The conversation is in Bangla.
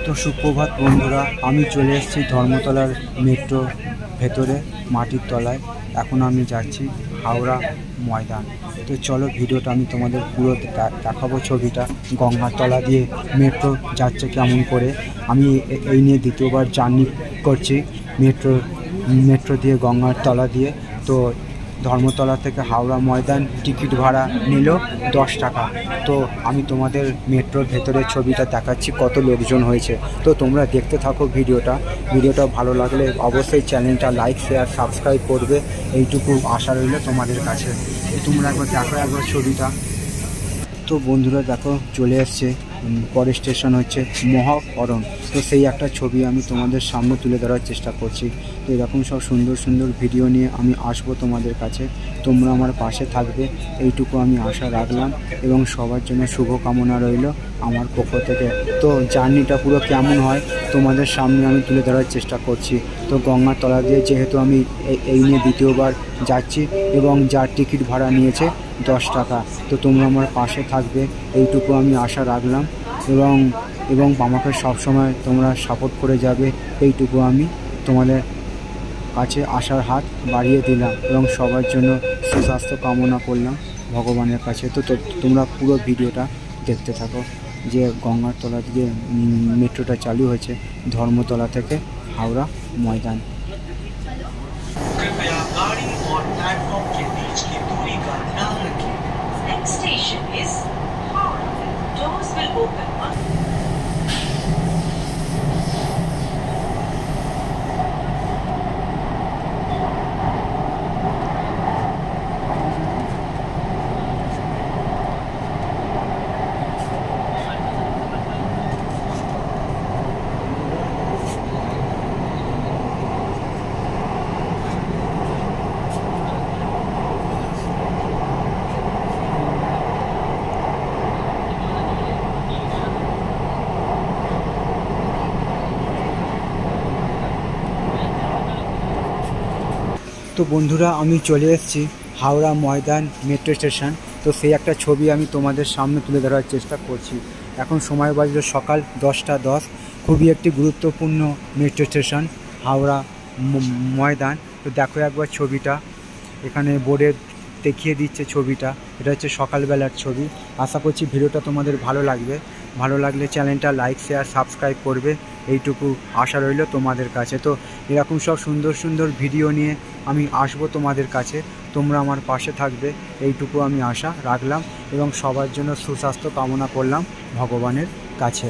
তো সুপ্রভাত বন্ধুরা, আমি চলে এসেছি ধর্মতলার মেট্রো ভেতরে মাটির তলায়। এখন আমি যাচ্ছি হাওড়া ময়দান। তো চলো ভিডিওটা আমি তোমাদের পুরো দেখাবো, ছবিটা গঙ্গার তলা দিয়ে মেট্রো যাচ্ছে কেমন করে। আমি এই নিয়ে দ্বিতীয়বার জার্নি করছি মেট্রো দিয়ে গঙ্গার তলা দিয়ে। তো ধর্মতলা থেকে হাওড়া ময়দান টিকিট ভাড়া নিল 10 টাকা। তো আমি তোমাদের মেট্রোর ভেতরের ছবিটা দেখাচ্ছি, কত লোকজন হয়েছে। তো তোমরা দেখতে থাকো ভিডিওটা ভালো লাগলে অবশ্যই চ্যানেলটা লাইক শেয়ার সাবস্ক্রাইব করবে, এইটুকু আশা রইল তোমাদের কাছে। তোমরা একবার দেখো ছবিটা। তো বন্ধুরা দেখো, চলে এসছে পরের স্টেশন হচ্ছে মহাকরণ। তো সেই একটা ছবি আমি তোমাদের সামনে তুলে ধরার চেষ্টা করছি। তো এরকম সব সুন্দর সুন্দর ভিডিও নিয়ে আমি আসবো তোমাদের কাছে, তোমরা আমার পাশে থাকবে, এইটুকু আমি আশা রাখলাম এবং সবার জন্য শুভকামনা রইল আমার পক্ষ থেকে। তো জার্নিটা পুরো কেমন হয় তোমাদের সামনে আমি তুলে ধরার চেষ্টা করছি। তো গঙ্গার তলা দিয়ে যেহেতু আমি এই নিয়ে দ্বিতীয়বার যাচ্ছি এবং যার টিকিট ভাড়া নিয়েছে 10 টাকা, তো তোমরা আমার পাশে থাকবে এইটুকু আমি আশা রাখলাম এবং আমাকে সবসময় তোমরা সাপোর্ট করে যাবে, এইটুকু আমি তোমাদের কাছে আশার হাত বাড়িয়ে দিলাম এবং সবার জন্য সুস্বাস্থ্য কামনা করলাম ভগবানের কাছে। তো তোমরা পুরো ভিডিওটা দেখতে থাকো, যে গঙ্গার তলা দিয়ে মেট্রোটা চালু হয়েছে ধর্মতলা থেকে Howrah Maidan. Next station is Howrah. Doors will open on তো বন্ধুরা, আমি চলে এসেছি হাওড়া ময়দান মেট্রো স্টেশন। তো সেই একটা ছবি আমি তোমাদের সামনে তুলে ধরার চেষ্টা করছি। এখন সময় বাজলো সকাল 10টা 10। খুবই একটি গুরুত্বপূর্ণ মেট্রো স্টেশন হাওড়া ময়দান। তো দেখো একবার ছবিটা, এখানে বোর্ডে দেখিয়ে দিচ্ছে ছবিটা, এটা হচ্ছে সকালবেলার ছবি। আশা করছি ভিডিওটা তোমাদের ভালো লাগলে চ্যানেলটা লাইক শেয়ার সাবস্ক্রাইব করবে, এইটুকু আশা রইল তোমাদের কাছে। তো এরকম সব সুন্দর সুন্দর ভিডিও নিয়ে আমি আসবো তোমাদের কাছে, তোমরা আমার পাশে থাকবে, এইটুকু আমি আশা রাখলাম এবং সবার জন্য সুস্বাস্থ্য কামনা করলাম ভগবানের কাছে।